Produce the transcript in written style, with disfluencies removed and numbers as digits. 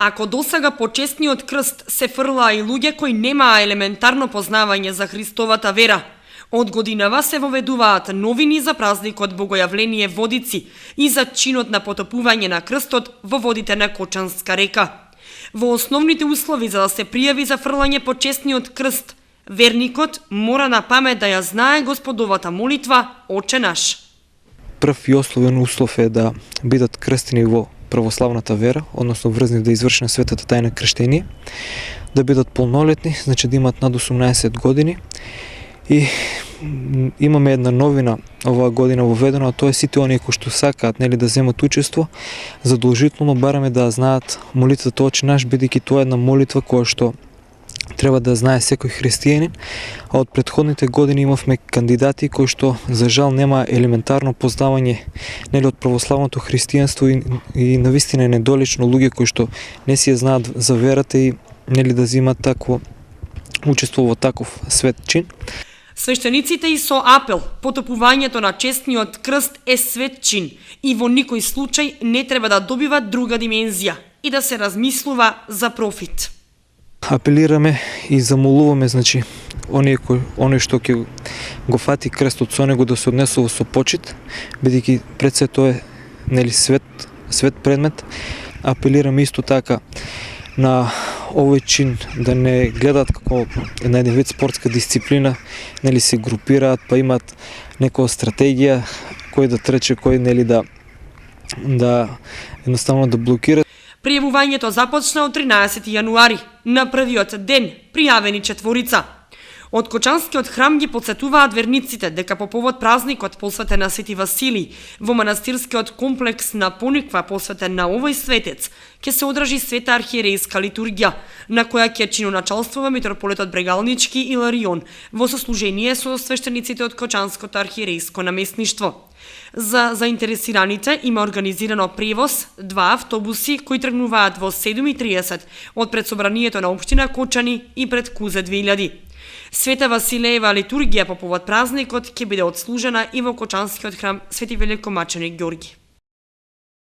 Ако досега по честниот крст се фрлаа и луѓе кои немаа елементарно познавање за Христовата вера, од годинава се воведуваат новини за празникот Богојавление Водици и за чинот на потопување на крстот во водите на Кочанска река. Во основните услови за да се пријави за фрлање по честниот крст, верникот мора на памет да ја знае Господовата молитва Оче наш. Прв и основен услов е да бидат крстени во православната вера, односно врзни да извршена светата тајна крштение, да бидат полнолетни, значи да имат над 18 години. И имаме една новина оваа година воведена, а тоа е сите оние кои што сакаат да земат учество, задолжително бараме да знаат молитвата Оче наш, бидејќи тоа е една молитва која што треба да знае секој христијанин, а од претходните години имавме кандидати кои што за жал нема елементарно познавање од православното христијанство и навистина е недолично луѓе кои што не си ја знаат за верата и да земат такво учество во таков свет чин. Свештениците и со апел, потопувањето на честниот крст е свет чин и во никој случај не треба да добива друга димензија и да се размислува за профит. Апелираме и замолуваме, значи, оној што ќе го фати крстот со него да се однесува со почит, бидејќи пред се тоа е свет предмет. Апелираме исто така на овој чин да не гледаат како една вид спортска дисциплина, се групираат, па имаат некоја стратегија кој да трче, кој да едноставно да блокира. Пријавувањето започна од 13 јануари, на првиот ден пријавени 4. Од Кочанскиот храм ги потсетуваат верниците дека по повод празникот посветен на Свети Василий во манастирскиот комплекс на Пониква посветен на овој светец ќе се одржи света архиерејска литургија, на која ќе чиноначалствува митрополитот Брегалнички Иларион во сослужение со свештениците од Кочанското архиерејско наместништво. За заинтересираните има организирано превоз, 2 автобуси кои тргнуваат во 7:30 од предсобранието на општина Кочани и пред Кузе 2000. Света Василеева литургија по повод празникот ќе биде отслужена и во Кочанскиот храм Свети Великомаченик Ѓорги.